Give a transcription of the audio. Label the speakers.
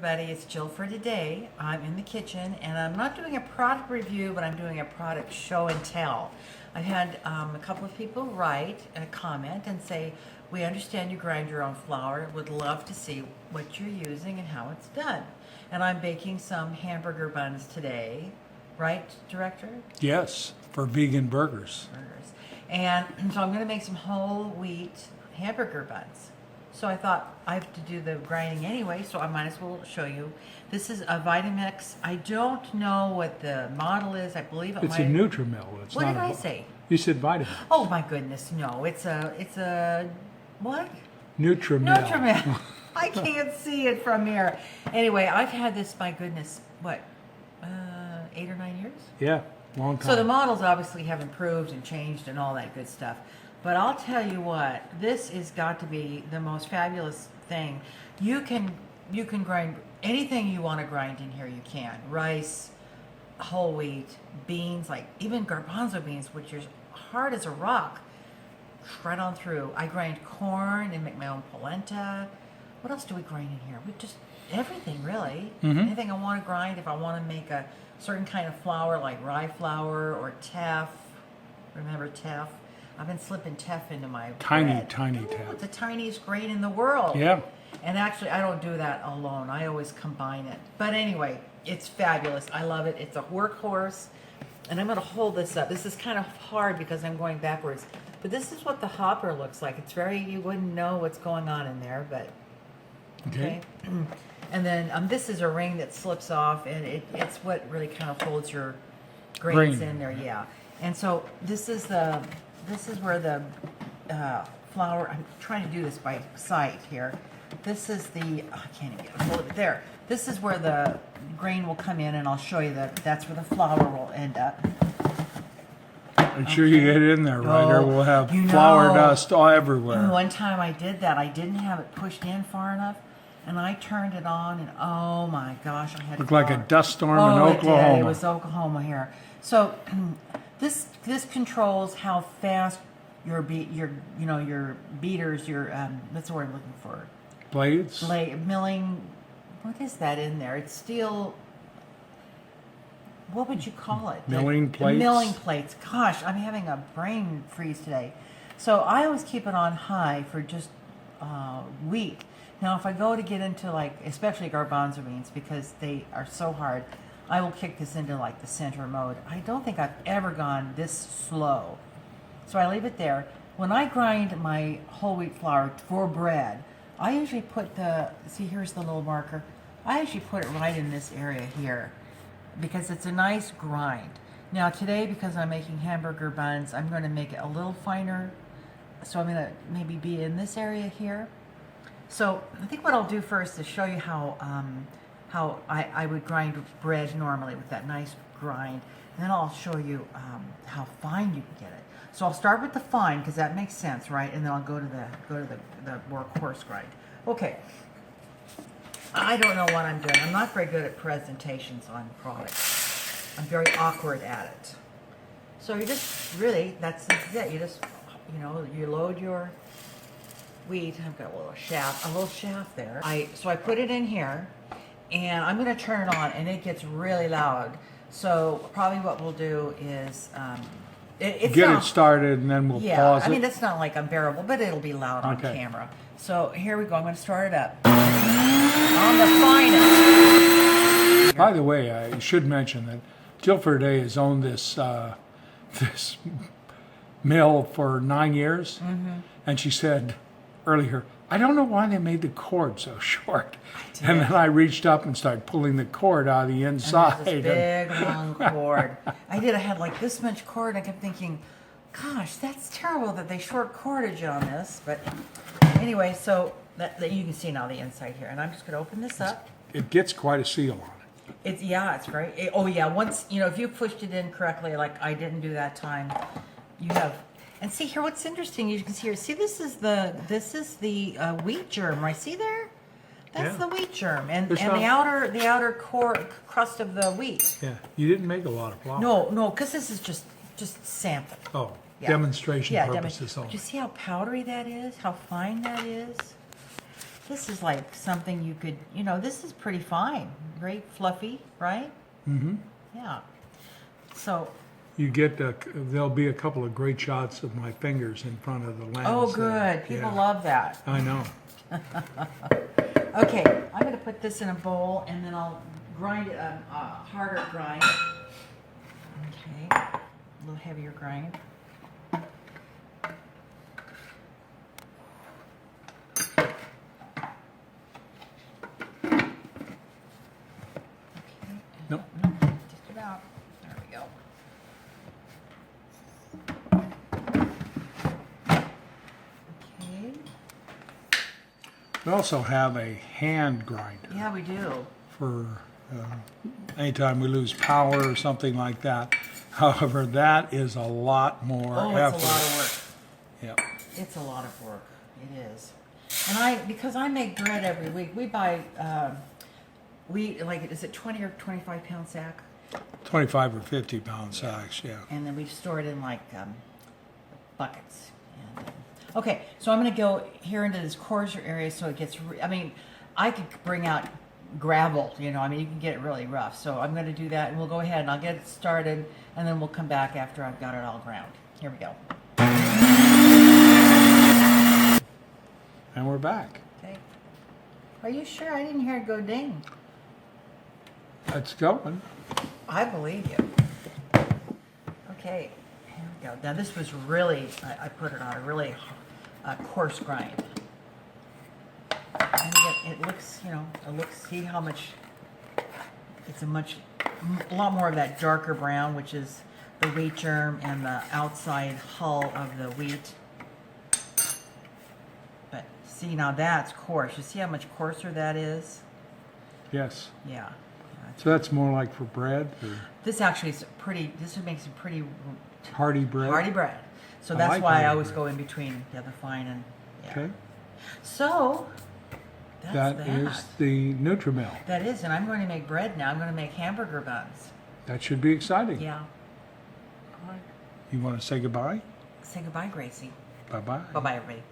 Speaker 1: everybody, it's Jill for today. I'm in the kitchen and I'm not doing a product review, but I'm doing a product show and tell. I had a couple of people write a comment and say, we understand you grind your own flour, would love to see what you're using and how it's done. And I'm baking some hamburger buns today, right, Director?
Speaker 2: Yes, for vegan burgers.
Speaker 1: And so I'm going to make some whole wheat hamburger buns. So I thought I have to do the grinding anyway, so I might as well show you. This is a Vitamix. I don't know what the model is. I believe
Speaker 2: It's a Nutrimill. It's
Speaker 1: what
Speaker 2: not
Speaker 1: did
Speaker 2: a,
Speaker 1: I say?
Speaker 2: You said Vitamix.
Speaker 1: Oh my goodness, no. It's a what?
Speaker 2: Nutrimill.
Speaker 1: Nutrimill. I can't see it from here. Anyway, I've had this, my goodness, what, 8 or 9 years?
Speaker 2: Yeah, long time.
Speaker 1: So the models obviously have improved and changed and all that good stuff. But I'll tell you what, this has got to be the most fabulous thing. You can grind anything you want to grind in here. You can rice, whole wheat, beans, like even garbanzo beans, which are hard as a rock. Shred on through. I grind corn and make my own polenta. What else do we grind in here? We just everything really. Anything I want to grind. If I want to make a certain kind of flour like rye flour or teff. Remember teff? I've been slipping teff into my
Speaker 2: tiny
Speaker 1: bread.
Speaker 2: teff.
Speaker 1: It's the tiniest grain in the world.
Speaker 2: Yeah.
Speaker 1: And actually, I don't do that alone. I always combine it. But anyway, it's fabulous. I love it. It's a workhorse. And I'm going to hold this up. This is kind of hard because I'm going backwards. But this is what the hopper looks like. It's very, you wouldn't know what's going on in there, but okay. And then this is a ring that slips off, and it's what really kind of holds your grains in there. Yeah. And so this is where the flour. I'm trying to do this by sight here. This is the I can't even get a hold of it there. This is where the grain will come in, and I'll show you that that's where the flour will end up.
Speaker 2: Make sure you get in there, right? Or we'll have flour dust all everywhere.
Speaker 1: One time I did that. I didn't have it pushed in far enough, and I turned it on, and oh my gosh, I had
Speaker 2: Looked like a dust storm in
Speaker 1: Oklahoma.
Speaker 2: Oklahoma.
Speaker 1: It was Oklahoma here. So this controls how fast your beaters, your what's the word I'm looking for?
Speaker 2: Blades?
Speaker 1: Milling. What is that in there? It's steel. What would you call it?
Speaker 2: Milling plates?
Speaker 1: Milling plates. Gosh, I'm having a brain freeze today. So I always keep it on high for just wheat. Now, if I go to get into like, especially garbanzo beans, because they are so hard, I will kick this into like the center mode. I don't think I've ever gone this slow. So I leave it there. When I grind my whole wheat flour for bread, I usually put see here's the little marker. I actually put it right in this area here because it's a nice grind. Now today, because I'm making hamburger buns, I'm going to make it a little finer. So I'm going to maybe be in this area here. So I think what I'll do first is show you how I would grind bread normally with that nice grind. And then I'll show you how fine you can get it. So I'll start with the fine because that makes sense, right? And then I'll go to the more coarse grind. Okay. I don't know what I'm doing. I'm not very good at presentations on products. I'm very awkward at it. So you just really, that's it. You just, you load your wheat. I've got a little shaft there. So I put it in here, and I'm going to turn it on, and it gets really loud. So probably what we'll do is get
Speaker 2: it started, and then we'll pause it.
Speaker 1: I mean, that's not like unbearable, but it'll be loud on camera. So here we go. I'm going to start it up on the finest.
Speaker 2: By the way, I should mention that Jill for Today has owned this this mill for 9 years, and she said earlier, I don't know why they made the cord so short. And then I reached up and started pulling the cord out of the inside.
Speaker 1: And this big, long cord. I had like this much cord. I kept thinking, gosh, that's terrible that they short cordage on this. But anyway, so that you can see now the inside here. And I'm just going to open this up.
Speaker 2: It gets quite a seal on it.
Speaker 1: It's great. Once, if you pushed it in correctly, like I didn't do that time, you have. And see here, what's interesting, you can see here, this is the wheat germ, right? See there? That's the wheat germ, and the outer core crust of the wheat.
Speaker 2: Yeah, you didn't make a lot of flour.
Speaker 1: No, because this is just sample.
Speaker 2: Oh, demonstration purposes.
Speaker 1: Do you see how powdery that is? How fine that is? This is like something you could, this is pretty fine. Great, fluffy, right?
Speaker 2: Mm-hmm.
Speaker 1: Yeah. So,
Speaker 2: You get, there'll be a couple of great shots of my fingers in front of the lens.
Speaker 1: oh,
Speaker 2: there.
Speaker 1: good. People
Speaker 2: Yeah.
Speaker 1: love that.
Speaker 2: I know.
Speaker 1: Okay, I'm going to put this in a bowl and then I'll grind it a harder grind. Okay, a little heavier grind. Okay.
Speaker 2: Nope.
Speaker 1: Just about. There we go. Okay.
Speaker 2: We also have a hand grinder
Speaker 1: Yeah, we do.
Speaker 2: for anytime we lose power or something like that. However, that is a lot more
Speaker 1: Oh,
Speaker 2: effort.
Speaker 1: it's a lot of work.
Speaker 2: Yeah.
Speaker 1: It's a lot of work. It is. And because I make bread every week, we buy is it 20 or 25 pound sack?
Speaker 2: 25 or 50 pound sacks, yeah.
Speaker 1: And then we store it in buckets. And, okay, so I'm going to go here into this coarser area so it gets, I could bring out gravel, you can get it really rough. So I'm going to do that and we'll go ahead and I'll get it started and then we'll come back after I've got it all ground. Here we go.
Speaker 2: And we're back.
Speaker 1: Okay. Are you sure? I didn't hear it go ding.
Speaker 2: It's going.
Speaker 1: I believe you. Okay, here we go. Now this was really, I put it on a really coarse grind. And it looks, see how much, it's a lot more of that darker brown, which is the wheat germ and the outside hull of the wheat. But see, now that's coarse. You see how much coarser that is?
Speaker 2: Yes.
Speaker 1: Yeah.
Speaker 2: So that's more like for bread or
Speaker 1: This actually is this makes it pretty
Speaker 2: hearty bread?
Speaker 1: hearty bread. So
Speaker 2: I
Speaker 1: that's
Speaker 2: like
Speaker 1: why I
Speaker 2: hearty
Speaker 1: always
Speaker 2: bread.
Speaker 1: go in between the fine and, yeah.
Speaker 2: Okay.
Speaker 1: So, that's
Speaker 2: That is the Nutrimill.
Speaker 1: That is, and I'm going to make bread now. I'm going to make hamburger buns.
Speaker 2: That should be exciting.
Speaker 1: Yeah.
Speaker 2: You want to say goodbye?
Speaker 1: Say goodbye, Gracie.
Speaker 2: Bye-bye.
Speaker 1: Bye-bye, everybody.